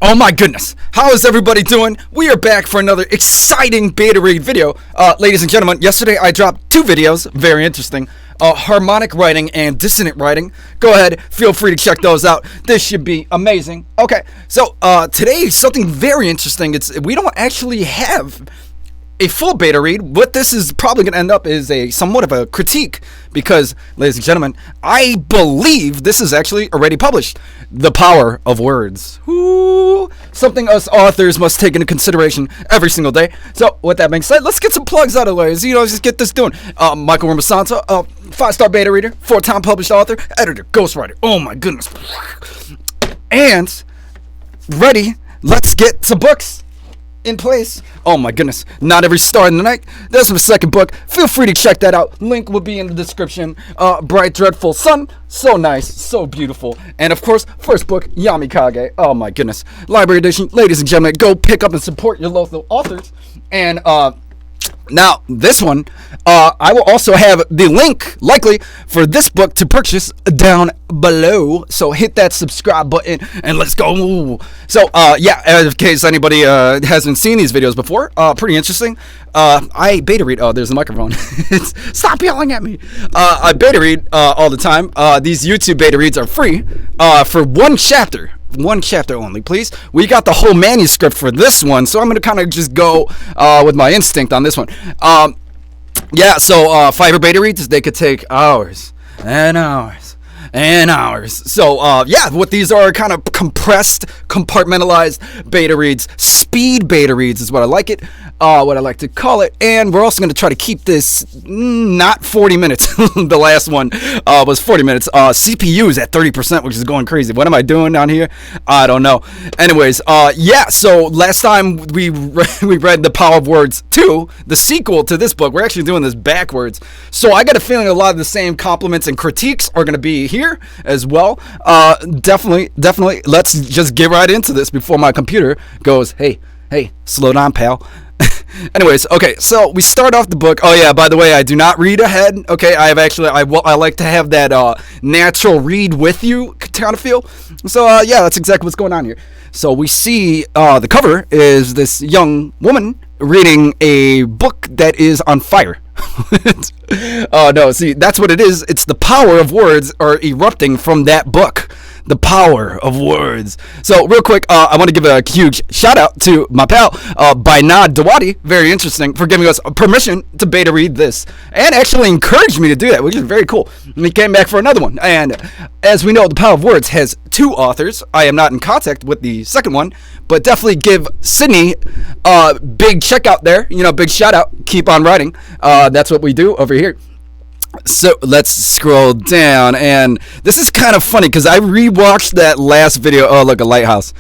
Oh my goodness, how is everybody doing? We are back for another exciting beta read video. Ladies and gentlemen, yesterday I dropped two videos, very interesting. Harmonic writing and dissonant writing. Go ahead, feel free to check those out. This should be amazing. Okay, so today something very interesting. We don't actually have a full beta read. What this is probably going to end up is somewhat of a critique because, ladies and gentlemen, I believe this is actually already published. The Power of Words. Ooh, something us authors must take into consideration every single day. So, with that being said, let's get some plugs out of the way. Just get this doing. Michael Romasanta, 5-star beta reader, 4-time published author, editor, ghostwriter. Oh my goodness. And ready, let's get some books in place. Oh my goodness, Not Every Star in the Night. That's my second book. Feel free to check that out. Link will be in the description. Bright Dreadful Sun. So nice, so beautiful. And of course, first book, Yamikage. Oh my goodness. Library edition. Ladies and gentlemen, go pick up and support your local authors. And now, this one, I will also have the link, likely, for this book to purchase down below. So hit that subscribe button and let's go. So, yeah, in case anybody hasn't seen these videos before, pretty interesting. I beta read. Oh, there's the microphone. Stop yelling at me. I beta read all the time. These YouTube beta reads are free for one chapter. One chapter only, please. We got the whole manuscript for this one, so I'm going to kind of just go with my instinct on this one. Yeah, so Fiverr beta reads, they could take hours and hours and hours. So, yeah, what these are kind of compressed, compartmentalized beta reads. Speed beta reads is what I like it. What I like to call it. And we're also going to try to keep this not 40 minutes. The last one was 40 minutes. CPU is at 30%, which is going crazy. What am I doing down here? I don't know. Anyways, yeah, so last time we read The Power of Words 2, the sequel to this book. We're actually doing this backwards. So I got a feeling a lot of the same compliments and critiques are going to be here as well. Definitely. Let's just get right into this before my computer goes, hey, slow down, pal. Anyways, okay, so we start off the book. Oh yeah, by the way, I do not read ahead. Okay, I like to have that natural read with you kind of feel. So yeah, that's exactly what's going on here. So we see the cover is this young woman reading a book that is on fire. Oh no, see, that's what it is. It's the power of words are erupting from that book. The power of words. So real quick, I want to give a huge shout out to my pal Bainad Dawadi, very interesting, for giving us permission to beta read this and actually encouraged me to do that, which is very cool. And he came back for another one. And as we know, The Power of Words has two authors. I am not in contact with the second one, but definitely give Sydney big check out there. Big shout out. Keep on writing. That's what we do over here. So let's scroll down, and this is kind of funny because I rewatched that last video. Oh, look, a lighthouse.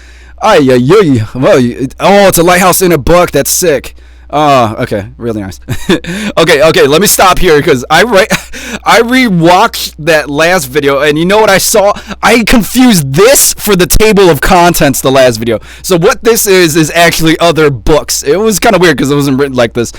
Well, it's a lighthouse in a book. That's sick. Okay, really nice. Okay, let me stop here because I rewatched that last video, and you know what I saw? I confused this for the table of contents the last video. So what this is actually other books. It was kind of weird because it wasn't written like this.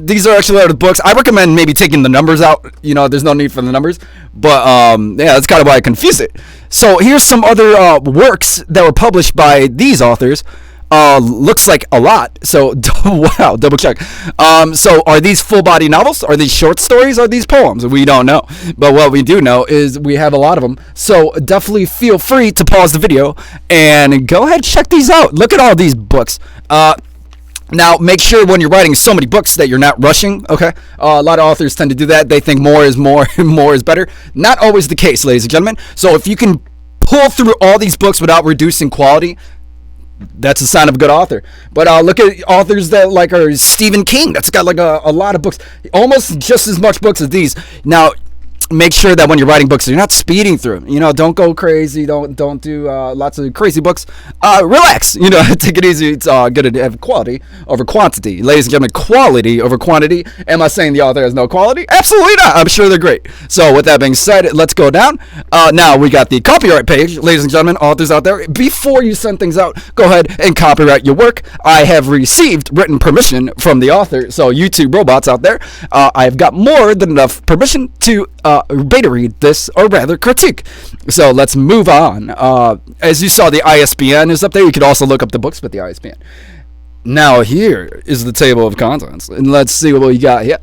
These are actually other books. I recommend maybe taking the numbers out. There's no need for the numbers. But, yeah, that's kind of why I confused it. So here's some other works that were published by these authors. Looks like a lot. So, wow, double check. So are these full-body novels? Are these short stories? Are these poems? We don't know. But what we do know is we have a lot of them. So definitely feel free to pause the video and go ahead and check these out. Look at all these books. Now, make sure when you're writing so many books that you're not rushing, okay? A lot of authors tend to do that. They think more is more and more is better. Not always the case, ladies and gentlemen. So if you can pull through all these books without reducing quality, that's a sign of a good author. But look at authors that are Stephen King. That's got a lot of books. Almost just as much books as these. Now, make sure that when you're writing books, you're not speeding through. Don't go crazy. Don't do lots of crazy books. Relax. Take it easy. It's good to have quality over quantity. Ladies and gentlemen, quality over quantity. Am I saying the author has no quality? Absolutely not. I'm sure they're great. So with that being said, let's go down. Now we got the copyright page. Ladies and gentlemen, authors out there, before you send things out, go ahead and copyright your work. I have received written permission from the author. So YouTube robots out there, I've got more than enough permission to beta read this, or rather critique. So let's move on. As you saw, the ISBN is up there. You could also look up the books with the ISBN. Now here is the table of contents, and let's see what we got here.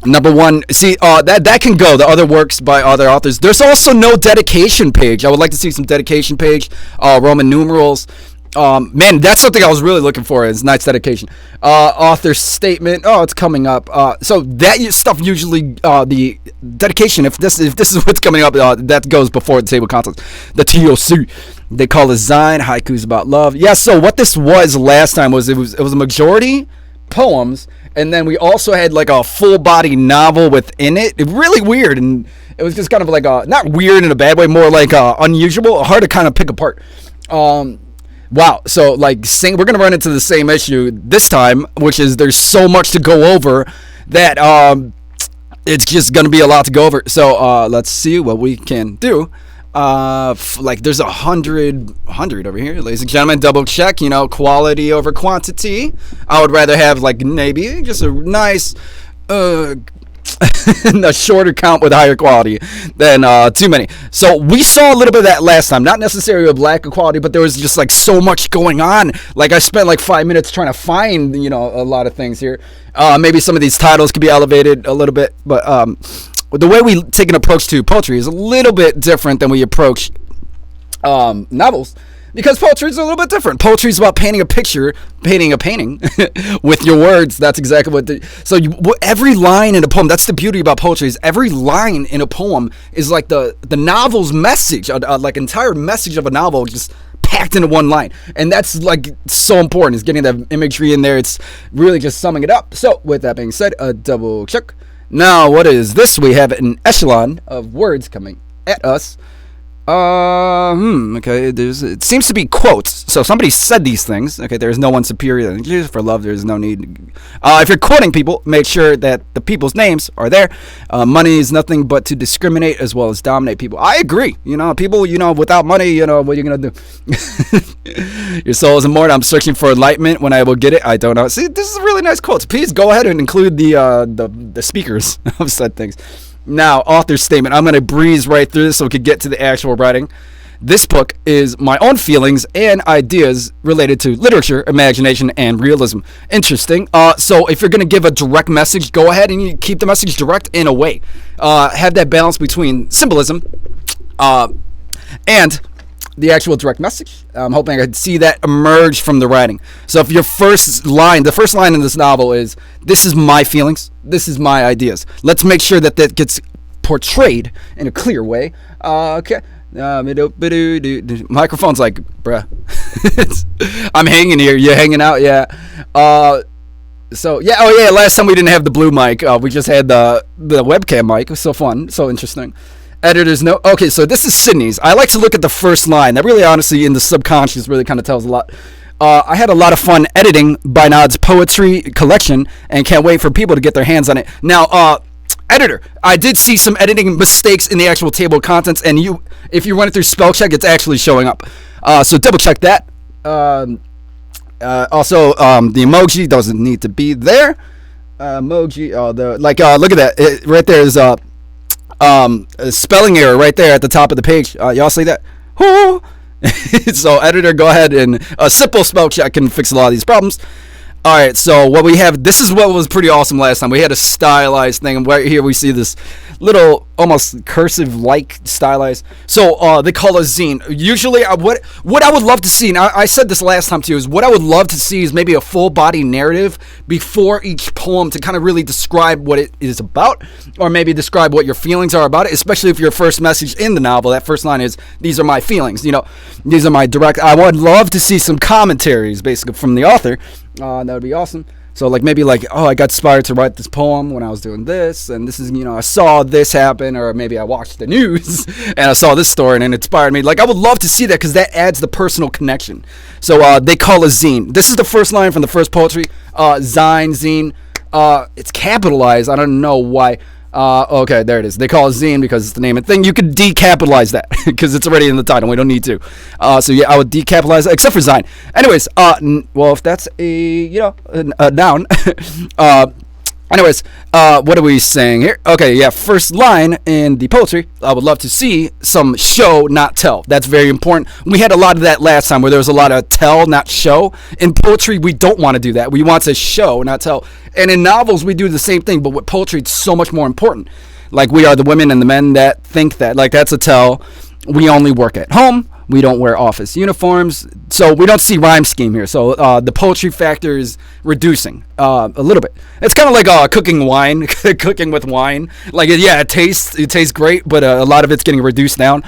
Number one, see, that can go. The other works by other authors. There's also no dedication page. I would like to see some dedication page, Roman numerals. Man, that's something I was really looking for. Is nice dedication. Author statement. Oh, it's coming up. So that stuff usually, the dedication. If this is what's coming up, that goes before the table of contents. The TOC. They call it Zine, haikus about love. Yeah. So what this was last time was it was a majority poems, and then we also had like a full body novel within it. It really weird, and it was just kind of like not weird in a bad way, more like unusual, hard to kind of pick apart. Wow. So like we're gonna run into the same issue this time, which is there's so much to go over that it's just gonna be a lot to go over. So let's see what we can do. Like there's 100 over here, ladies and gentlemen. Double check, quality over quantity. I would rather have like maybe just a nice a shorter count with higher quality than too many. So we saw a little bit of that last time, not necessarily a lack of quality, but there was just like so much going on. Like I spent like 5 minutes trying to find a lot of things here. Maybe some of these titles could be elevated a little bit, but the way we take an approach to poetry is a little bit different than we approach novels, because poetry is a little bit different. Poetry is about painting a picture, painting a painting with your words. That's exactly what every line in a poem, that's the beauty about poetry, is every line in a poem is like the novel's message, like entire message of a novel just packed into one line. And that's like so important, is getting that imagery in there. It's really just summing it up. So with that being said, a double check. Now, what is this? We have an echelon of words coming at us. Okay, it seems to be quotes. So somebody said these things. Okay, there's no one superior than Jesus. For love, there's no need. If you're quoting people, make sure that the people's names are there. Money is nothing but to discriminate as well as dominate people. I agree. People, without money, what are you going to do? Your soul is immortal. I'm searching for enlightenment. When I will get it, I don't know. See, this is a really nice quote. Please go ahead and include the speakers of said things. Now, author's statement. I'm going to breeze right through this so we could get to the actual writing. This book is my own feelings and ideas related to literature, imagination, and realism. Interesting. So if you're going to give a direct message, go ahead and you keep the message direct in a way. Have that balance between symbolism and the actual direct message. I'm hoping I could see that emerge from the writing. So if the first line in this novel is, this is my feelings, this is my ideas. Let's make sure that gets portrayed in a clear way. Okay. Microphone's like, bruh. I'm hanging here. You hanging out? Yeah. So, yeah. Oh, yeah. Last time we didn't have the blue mic. We just had the webcam mic. It was so fun. So interesting. Editor's note. Okay, so this is Sydney's. I like to look at the first line. That really, honestly, in the subconscious, really kind of tells a lot. I had a lot of fun editing Bynod's poetry collection and can't wait for people to get their hands on it. Now, editor, I did see some editing mistakes in the actual table of contents, and if you run it through spell check, it's actually showing up. So double check that. Also, the emoji doesn't need to be there. Emoji, look at that. Right there is a spelling error right there at the top of the page. Y'all see that? So editor, go ahead, and a simple spell check can fix a lot of these problems. Alright, so what we have, this is what was pretty awesome last time. We had a stylized thing, and right here we see this little, almost cursive-like stylized. So, they call it zine. Usually, what I would love to see, and I said this last time too, is what I would love to see is maybe a full-body narrative before each poem to kind of really describe what it is about, or maybe describe what your feelings are about it, especially if your first message in the novel, that first line is, these are my feelings, these are my direct, I would love to see some commentaries, basically, from the author. That would be awesome. So maybe I got inspired to write this poem when I was doing this, and this is, I saw this happen, or maybe I watched the news and I saw this story and it inspired me. I would love to see that, because that adds the personal connection. So they call it zine. This is the first line from the first poetry. Zine. It's capitalized. I don't know why. Okay, there it is. They call it zine because it's the name of the thing. You could decapitalize that because it's already in the title. We don't need to. So yeah, I would decapitalize it, except for Zine. Anyways, well, if that's a noun, Anyways, what are we saying here? Okay, yeah, first line in the poetry. I would love to see some show, not tell. That's very important. We had a lot of that last time where there was a lot of tell, not show. In poetry, we don't want to do that. We want to show, not tell. And in novels, we do the same thing, but with poetry, it's so much more important. Like, we are the women and the men that think that. Like, that's a tell. We only work at home. We don't wear office uniforms, so we don't see rhyme scheme here. So the poetry factor is reducing a little bit. It's kind of like cooking wine, cooking with wine. Like, yeah, it tastes great, but a lot of it's getting reduced down.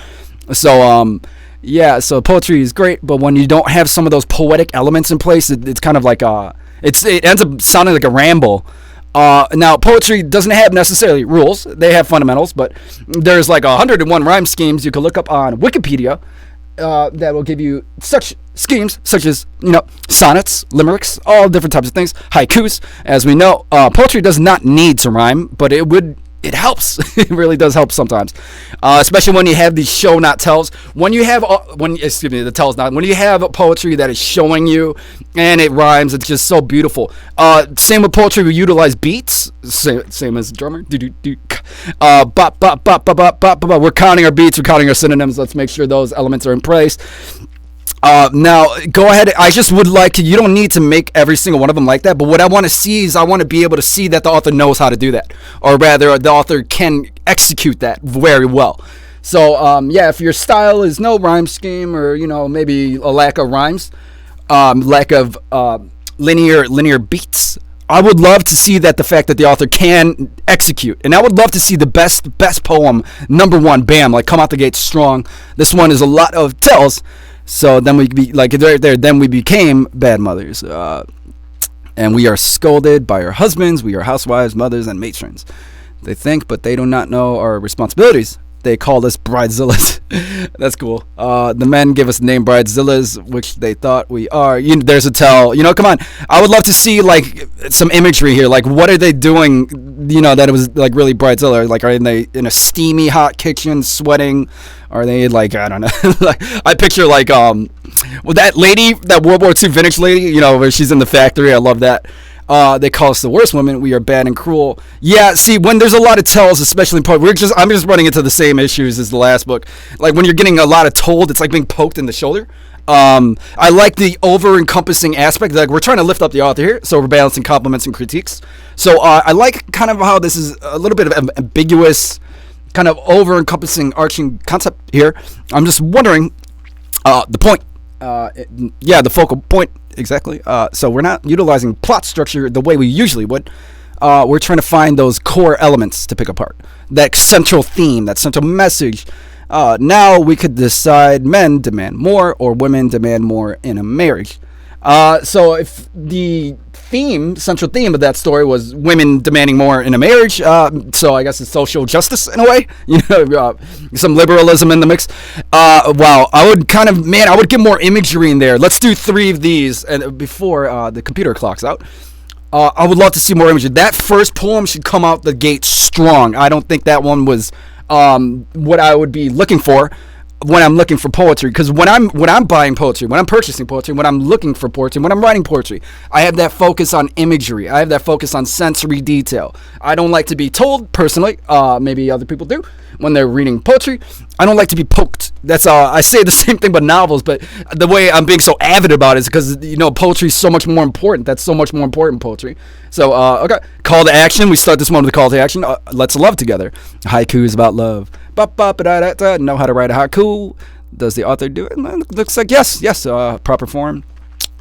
So yeah, so poetry is great, but when you don't have some of those poetic elements in place, it's kind of like it ends up sounding like a ramble. Now, poetry doesn't have necessarily rules. They have fundamentals, but there's like 101 rhyme schemes you can look up on Wikipedia. That will give you such schemes such as, sonnets, limericks, all different types of things, haikus. As we know, poetry does not need to rhyme, but it helps. It really does help sometimes, especially when you have these show not tells. When you have the tells not. When you have poetry that is showing you and it rhymes, it's just so beautiful. Same with poetry, we utilize beats. Same as drummer. Bop, bop, bop, bop, bop, bop, bop. We're counting our beats. We're counting our synonyms. Let's make sure those elements are in place. Now, go ahead. I just would like you don't need to make every single one of them like that, but what I want to see is I want to be able to see that the author knows how to do that, or rather, the author can execute that very well. So, yeah, if your style is no rhyme scheme, or maybe a lack of rhymes, lack of linear beats, I would love to see that the fact that the author can execute, and I would love to see the best poem, number one, bam, like come out the gate strong. This one is a lot of tells. So then we be like right there. Then we became bad mothers, and we are scolded by our husbands. We are housewives, mothers, and matrons. They think, but they do not know our responsibilities. They call us bridezillas. That's cool. The men give us the name bridezillas, which they thought we are. There's a tell. Come on. I would love to see like some imagery here. Like, what are they doing? That it was like really bridezilla. Like, are they in a steamy hot kitchen, sweating? Are they like, I don't know? Like, I picture like that lady, that World War II vintage lady. Where she's in the factory. I love that. They call us the worst women. We are bad and cruel. Yeah, see, when there's a lot of tells, especially in poetry, I'm just running into the same issues as the last book. Like, when you're getting a lot of told, it's like being poked in the shoulder. I like the over-encompassing aspect. Like, we're trying to lift up the author here, so we're balancing compliments and critiques. So I like kind of how this is a little bit of ambiguous, kind of over-encompassing, arching concept here. I'm just wondering the point. The focal point. Exactly. So we're not utilizing plot structure the way we usually would. We're trying to find those core elements to pick apart. That central theme, that central message. Now we could decide men demand more or women demand more in a marriage. So if the central theme of that story was women demanding more in a marriage, so I guess it's social justice in a way, some liberalism in the mix. Wow, I would get more imagery in there. Let's do 3 of these and before the computer clocks out. I would love to see more imagery. That first poem should come out the gate strong. I don't think that one was what I would be looking for when I'm looking for poetry, because when I'm buying poetry, when I'm purchasing poetry, when I'm looking for poetry, when I'm writing poetry, I have that focus on imagery. I have that focus on sensory detail. I don't like to be told personally. Maybe other people do when they're reading poetry. I don't like to be poked. That's I say the same thing about novels, but the way I'm being so avid about it is because poetry is so much more important. That's so much more important, poetry. So okay, call to action. We start this one with a call to action. Let's love together. Haiku is about love. Know how to write a haiku. Does the author do it? Looks like yes. Proper form.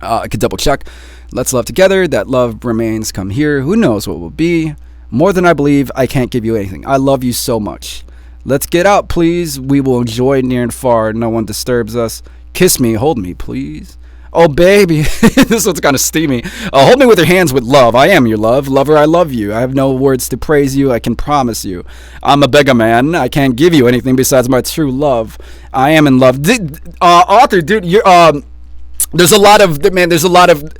I could double check. Let's love together. That love remains. Come here. Who knows what will be? More than I believe. I can't give you anything. I love you so much. Let's get out, please. We will enjoy near and far. No one disturbs us. Kiss me. Hold me, please. Oh, baby. This one's kind of steamy. Hold me with your hands with love. I am your love. Lover, I love you. I have no words to praise you. I can promise you. I'm a beggar man. I can't give you anything besides my true love. I am in love. Author, dude, there's a lot of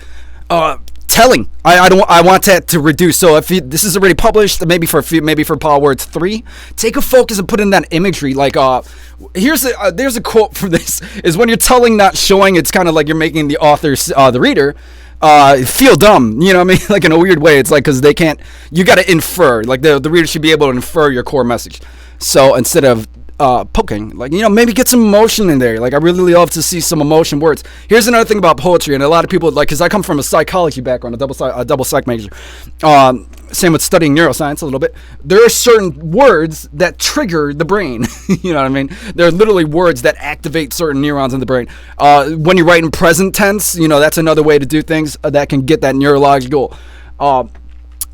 telling. I want that to reduce. So if this is already published, maybe for Power Words 3, take a focus and put in that imagery. Like there's a quote from this: is when you're telling, not showing. It's kind of like you're making the author, the reader, feel dumb. You know what I mean? Like in a weird way. It's like because they can't. You got to infer. Like the reader should be able to infer your core message. So instead of poking, like, you know, maybe get some emotion in there. Like I really love to see some emotion words. Here's another thing about poetry, and a lot of people like, because I come from a psychology background, a double psych major. Same with studying neuroscience a little bit. There are certain words that trigger the brain. You know what I mean? There are literally words that activate certain neurons in the brain. When you write in present tense, you know, that's another way to do things that can get that neurological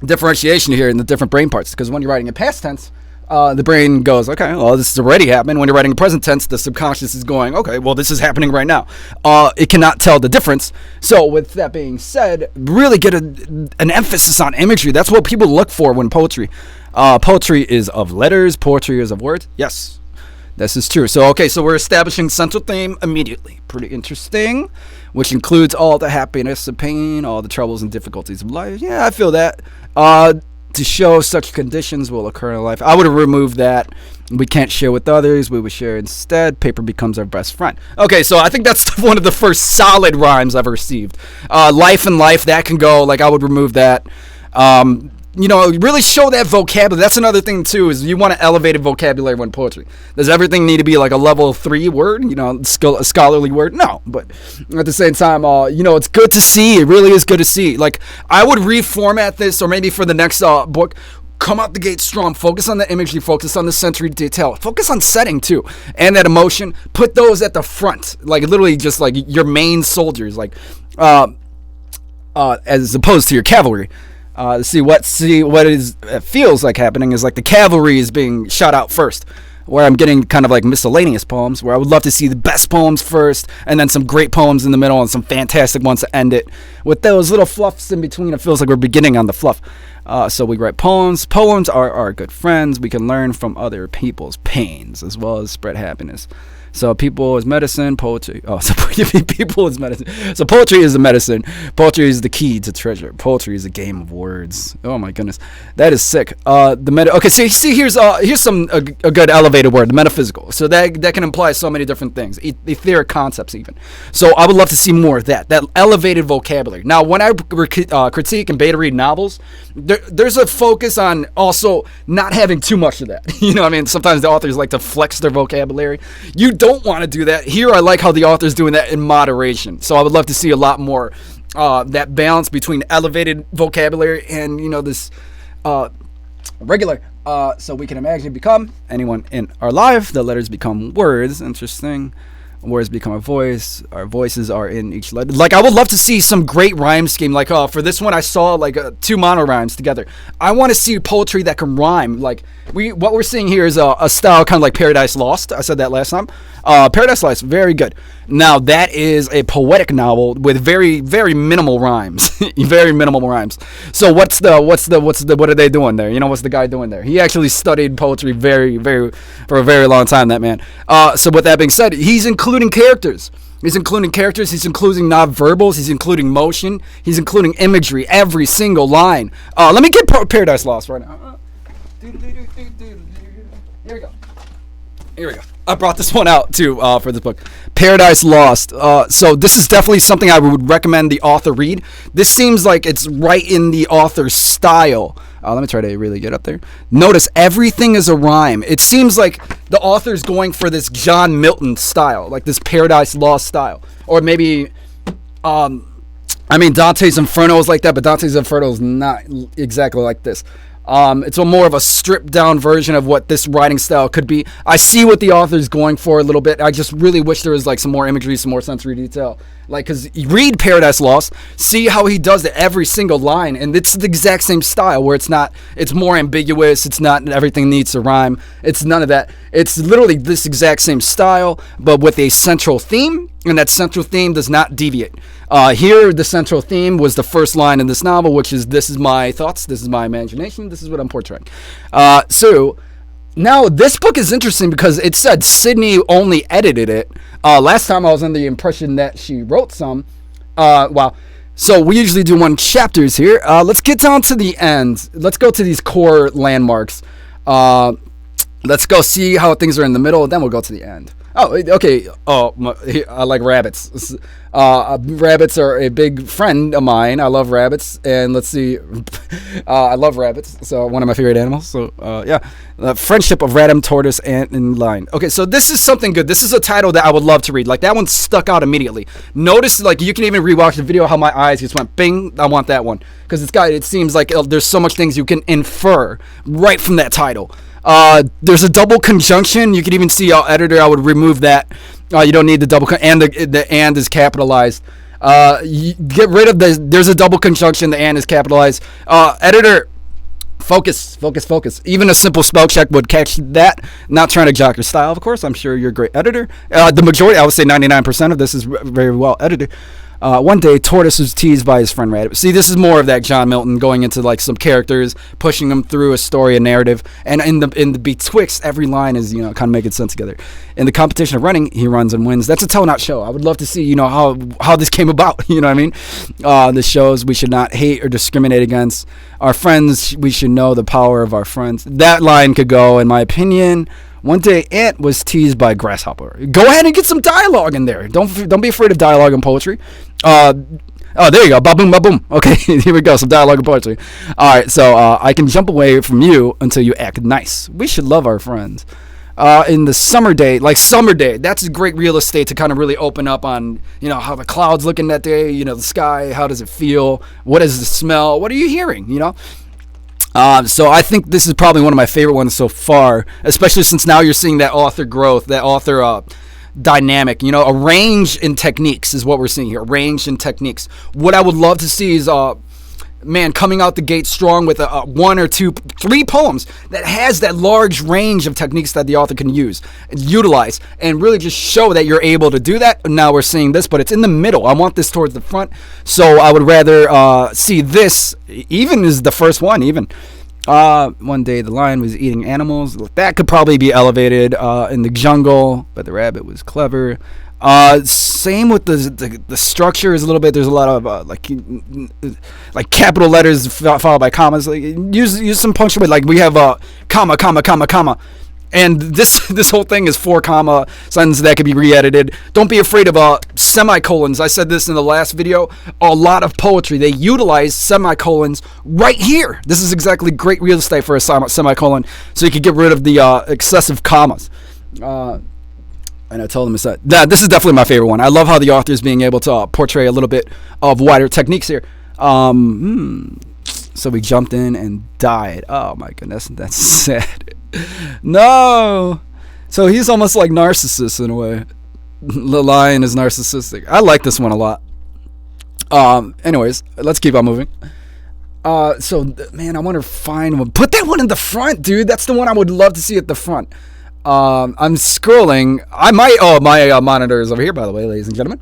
differentiation here in the different brain parts. Because when you're writing in past tense, the brain goes, okay, well, this is already happened. When you're writing in present tense, the subconscious is going, okay, well, this is happening right now. It cannot tell the difference. So with that being said, really get an emphasis on imagery. That's what people look for when poetry. Poetry is of letters. Poetry is of words. Yes, this is true. So, okay, so we're establishing central theme immediately. Pretty interesting, which includes all the happiness and pain, all the troubles and difficulties of life. Yeah, I feel that. To show such conditions will occur in life. I would have removed that. We can't share with others. We would share instead. Paper becomes our best friend. Okay, so I think that's one of the first solid rhymes I've received. Life and life, that can go. Like, I would remove that. You know, really show that vocabulary. That's another thing, too, is you want to elevate a vocabulary when poetry. Does everything need to be like a level 3 word, you know, a scholarly word? No, but at the same time, you know, it's good to see. It really is good to see. Like, I would reformat this, or maybe for the next book, come out the gate strong. Focus on the imagery. Focus on the sensory detail. Focus on setting, too, and that emotion. Put those at the front, like literally just like your main soldiers, like as opposed to your cavalry. See what it feels like happening is like the cavalry is being shot out first, where I'm getting kind of like miscellaneous poems, where I would love to see the best poems first, and then some great poems in the middle, and some fantastic ones to end it. With those little fluffs in between, it feels like we're beginning on the fluff. So we write poems. Poems are our good friends. We can learn from other people's pains as well as spread happiness. So people is medicine, poetry. Oh, so people is medicine. So poetry is the medicine. Poetry is the key to treasure. Poetry is a game of words. Oh my goodness, that is sick. Okay, so see, here's some a good elevated word, the metaphysical. So that can imply so many different things, etheric concepts even. So I would love to see more of that elevated vocabulary. Now, when I critique and beta read novels, there's a focus on also not having too much of that. You know what I mean? Sometimes the authors like to flex their vocabulary. You don't want to do that. Here I like how the author's doing that in moderation. So I would love to see a lot more that balance between elevated vocabulary and, you know, this regular. So we can imagine become anyone in our life. The letters become words. Interesting. Words become a voice. Our voices are in each letter. Like, I would love to see some great rhyme scheme. Like, for this one, I saw like 2 mono rhymes together. I want to see poetry that can rhyme. Like, what we're seeing here is a style kind of like Paradise Lost. I said that last time. Paradise Lost, very good. Now, that is a poetic novel with very, very minimal rhymes. Very minimal rhymes. So what are they doing there? You know, what's the guy doing there? He actually studied poetry for a very long time, that man. So with that being said, he's including characters. He's including nonverbals, he's including motion, he's including imagery, every single line. Let me get Paradise Lost right now. Here we go. I brought this one out too for this book, Paradise Lost. So this is definitely something I would recommend the author read. This seems like it's right in the author's style. Let me try to really get up there. Notice everything is a rhyme. It seems like the author's going for this John Milton style, like this Paradise Lost style, or maybe, Dante's Inferno is like that, but Dante's Inferno is not exactly like this. It's more of a stripped down version of what this writing style could be. I see what the author's going for a little bit. I just really wish there was like some more imagery, some more sensory detail. Like, because you read Paradise Lost, see how he does it every single line, and it's the exact same style where it's more ambiguous, it's not everything needs to rhyme, it's none of that. It's literally this exact same style, but with a central theme, and that central theme does not deviate. Here, the central theme was the first line in this novel, which is, this is my thoughts, this is my imagination, this is what I'm portraying. So now this book is interesting because it said Sydney only edited it. Last time I was under the impression that she wrote some. Wow. So we usually do 1 chapters here. Let's get down to the end. Let's go to these core landmarks. Let's go see how things are in the middle, and then we'll go to the end. Oh, okay. Oh, I like rabbits. Rabbits are a big friend of mine. I love rabbits, and let's see, I love rabbits. So one of my favorite animals. So yeah, the friendship of Radum, tortoise, ant, and lion. Okay, so this is something good. This is a title that I would love to read. Like that one stuck out immediately. Notice, like you can even rewatch the video how my eyes just went bing. I want that one because it seems like there's so much things you can infer right from that title. There's a double conjunction. You can even see editor. I would remove that. You don't need the double and the and is capitalized. You get rid of there's a double conjunction. The and is capitalized. Editor, focus. Even a simple spell check would catch that. Not trying to jock your style, of course. I'm sure you're a great editor. The majority, I would say 99% of this is very well edited. One day, Tortoise was teased by his friend Rabbit. See, this is more of that John Milton going into like some characters, pushing them through a story, a narrative, and in the betwixt every line is kind of making sense together. In the competition of running, he runs and wins. That's a tell not show. I would love to see how this came about. You know what I mean? This shows we should not hate or discriminate against our friends. We should know the power of our friends. That line could go, in my opinion. One day, Ant was teased by Grasshopper. Go ahead and get some dialogue in there. Don't be afraid of dialogue and poetry. Oh, there you go. Ba boom, ba boom. Okay, here we go. Some dialogue and poetry. All right, so I can jump away from you until you act nice. We should love our friends. In the summer day, that's a great real estate to kind of really open up on, how the clouds looking that day, the sky, how does it feel? What is the smell? What are you hearing, So I think this is probably one of my favorite ones so far, especially since now you're seeing that author growth, that author dynamic. A range in techniques is what we're seeing here. A range in techniques. What I would love to see is coming out the gate strong with one or two, three poems that has that large range of techniques that the author can utilize, and really just show that you're able to do that. Now we're seeing this, but it's in the middle. I want this towards the front, so I would rather see this even as the first one. Even one day the lion was eating animals. That could probably be elevated in the jungle, but the rabbit was clever. Same with the structure is a little bit. There's a lot of like capital letters followed by commas. Like use some punctuation. Like we have comma, and this whole thing is 4 comma sentence that could be re-edited. Don't be afraid of semicolons. I said this in the last video. A lot of poetry, they utilize semicolons right here. This is exactly great real estate for a semicolon, so you can get rid of the excessive commas. And I told him this is definitely my favorite one. I love how the author is being able to portray a little bit of wider techniques here. So we jumped in and died. Oh my goodness, that's sad. No. So he's almost like narcissist in a way. The lion is narcissistic. I like this one a lot. Anyways, let's keep on moving. So man, I want to find one. Put that one in the front, dude. That's the one I would love to see at the front. I'm scrolling. My monitor is over here, by the way, ladies and gentlemen.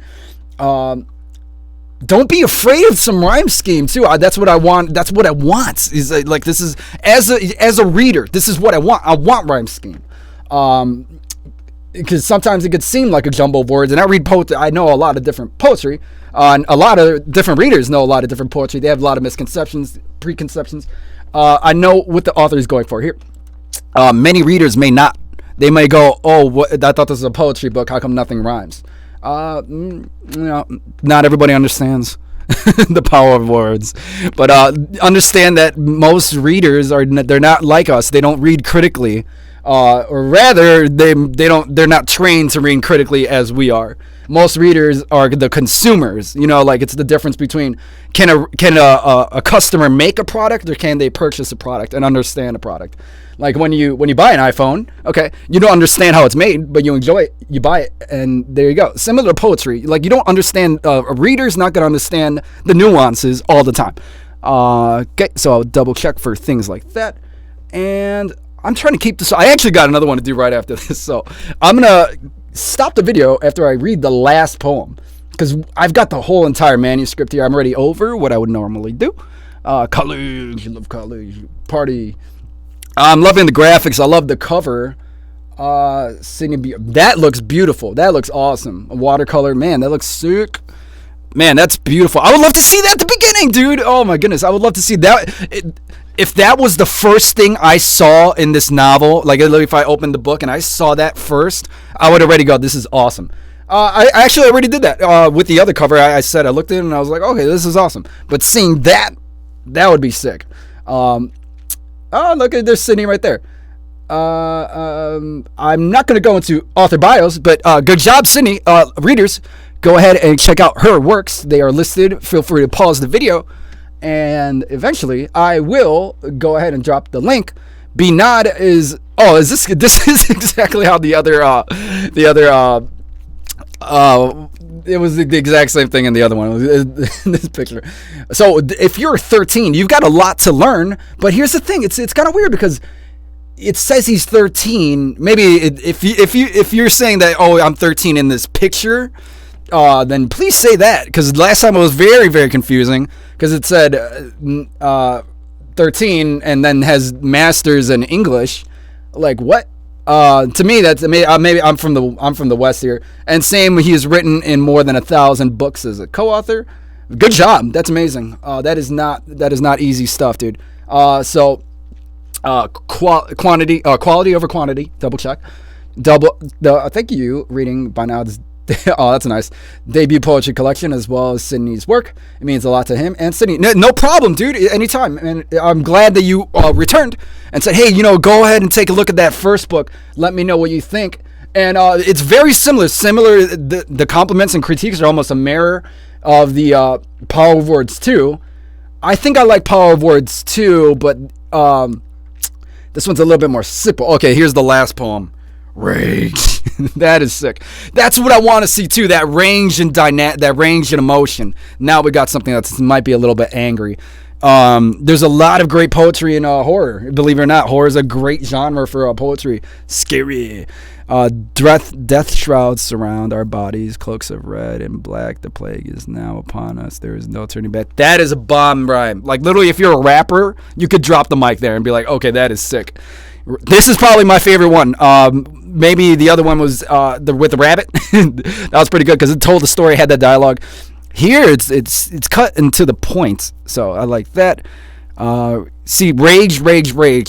Don't be afraid of some rhyme scheme too. That's what I want. That's what I want. Is like this is as a reader. This is what I want. I want rhyme scheme. Because sometimes it could seem like a jumble of words, and I read poetry. I know a lot of different poetry. And a lot of different readers know a lot of different poetry. They have a lot of misconceptions, preconceptions. I know what the author is going for here. Many readers may not. They may go, oh, I thought this was a poetry book. How come nothing rhymes? Not everybody understands the power of words. But understand that most readers they're not like us. They don't read critically. Or rather, they're not trained to read critically as we are. Most readers are the consumers. Like it's the difference between can a customer make a product, or can they purchase a product and understand a product. Like when you buy an iPhone, okay, you don't understand how it's made, but you enjoy it, you buy it, and there you go. Similar to poetry, like you don't understand, a reader's not going to understand the nuances all the time. Okay, so I'll double check for things like that. And I'm trying to keep this. I actually got another one to do right after this, so I'm going to stop the video after I read the last poem, because I've got the whole entire manuscript here. I'm already over what I would normally do. College, you love college, party. I'm loving the graphics. I love the cover. That looks beautiful. That looks awesome. A watercolor, man, that looks sick. Man, that's beautiful. I would love to see that at the beginning, dude. Oh my goodness, I would love to see that. if that was the first thing I saw in this novel, like if I opened the book and I saw that first, I would already go, this is awesome. I actually already did that with the other cover. I said I looked at it and I was like, okay, this is awesome. But seeing that would be sick. Oh, look at there's Sydney right there. I'm not going to go into author bios, but good job, Sydney. Readers, go ahead and check out her works. They are listed. Feel free to pause the video, and eventually I will go ahead and drop the link. Binod is. Oh, is this? This is exactly how the other. It was the exact same thing in the other one. In this picture. So if you're 13, you've got a lot to learn. But here's the thing: it's kind of weird because it says he's 13. Maybe if you're saying that, oh, I'm 13 in this picture, then please say that, because last time it was very, very confusing because it said 13 and then has masters in English. Like what? To me, that's maybe I'm from the West here, and same, he has written in more than 1,000 books as a co-author. Good job, that's amazing. That is not easy stuff, dude. So quality over quantity. Double check. Thank you. Reading by now. Oh, that's a nice debut poetry collection, as well as Sydney's work. It means a lot to him and Sydney. No problem, dude. Anytime. And I'm glad that you returned and said, hey, go ahead and take a look at that first book. Let me know what you think. And it's very similar. The compliments and critiques are almost a mirror of the Power of Words 2. I think I like Power of Words 2, but this one's a little bit more simple. Okay, here's the last poem. Rage. That is sick. That's what I want to see too. That range and that range and emotion. Now we got something that might be a little bit angry. There's a lot of great poetry in horror. Believe it or not, horror is a great genre for poetry. Scary. Death shrouds surround our bodies. Cloaks of red and black. The plague is now upon us. There is no turning back. That is a bomb rhyme. Like literally, if you're a rapper, you could drop the mic there and be like, okay, that is sick. This is probably my favorite one. Maybe the other one was with the rabbit. That was pretty good because it told the story, had that dialogue. Here it's cut into the point, so I like that. See, rage.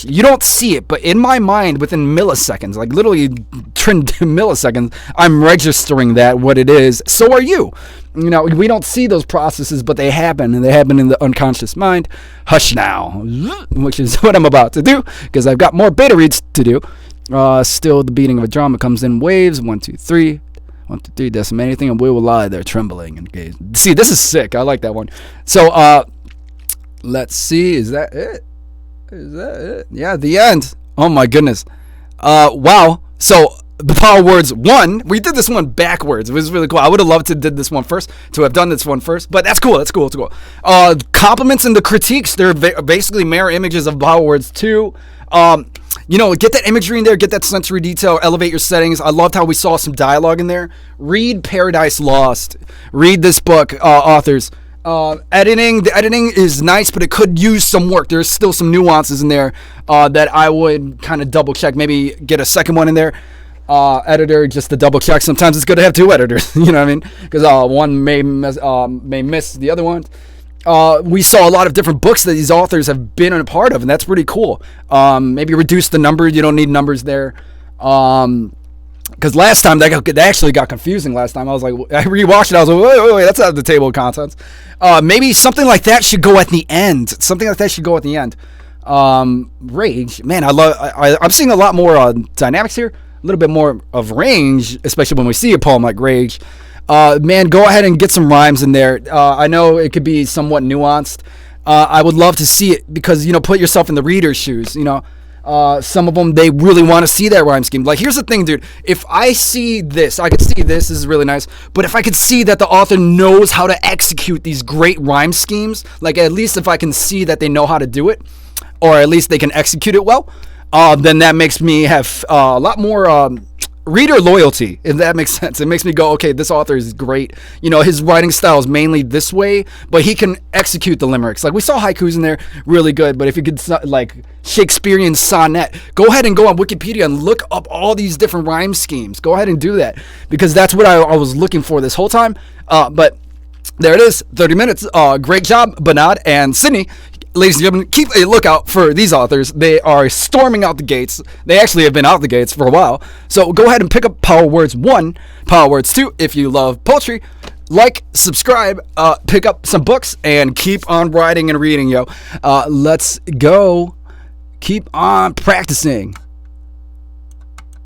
You don't see it, but in my mind, within milliseconds, like literally milliseconds, I'm registering that what it is. So are you. We don't see those processes, but they happen, and they happen in the unconscious mind. Hush now, which is what I'm about to do, because I've got more beta reads to do. Still, the beating of a drum comes in waves. 1, 2, 3. 1, 2, 3. Decimate anything, and we will lie there trembling and gaze. See, this is sick. I like that one. So, let's see. Is that it? Yeah, the end. Oh my goodness. Wow. So the Power of Words 1, we did this one backwards. It was really cool. I would have loved to did this one first, to have done this one first, but that's cool. It's cool. Compliments and the critiques, they're basically mirror images of Power of Words 2. Get that imagery in there, get that sensory detail, elevate your settings. I loved how we saw some dialogue in there. Read Paradise Lost. Read this book, authors. The editing is nice, but it could use some work. There's still some nuances in there that I would kind of double check. Maybe get a second one in there. Editor, just to double check. Sometimes it's good to have two editors. You know what I mean? Because one may miss the other one. We saw a lot of different books that these authors have been a part of, and that's pretty cool. Maybe reduce the number. You don't need numbers there. Because last time that actually got confusing. Last time I was like, I rewatched it. I was like, wait, that's out of the table of contents. Maybe something like that should go at the end. Rage, man, I'm seeing a lot more dynamics here. A little bit more of range, especially when we see a poem like Rage. Man, go ahead and get some rhymes in there. I know it could be somewhat nuanced. I would love to see it because, put yourself in the reader's shoes, some of them, they really want to see that rhyme scheme. Like, here's the thing, dude. If I see this, I could see this is really nice. But if I could see that the author knows how to execute these great rhyme schemes, like at least if I can see that they know how to do it, or at least they can execute it well, then that makes me have a lot more reader loyalty, if that makes sense. It makes me go, okay, this author is great. His writing style is mainly this way, but he can execute the limericks. Like, we saw haikus in there, really good. But if you could, like, Shakespearean sonnet, go ahead and go on Wikipedia and look up all these different rhyme schemes. Go ahead and do that, because that's what I was looking for this whole time. But there it is, 30 minutes. Great job, Binod and Sydney. ladies and gentlemen, keep a lookout for these authors. They are storming out the gates. They actually have been out the gates for a while. So go ahead and pick up Power Words 1, Power Words 2 if you love poetry. Like, subscribe, pick up some books, and keep on writing and reading, yo. Let's go. Keep on practicing.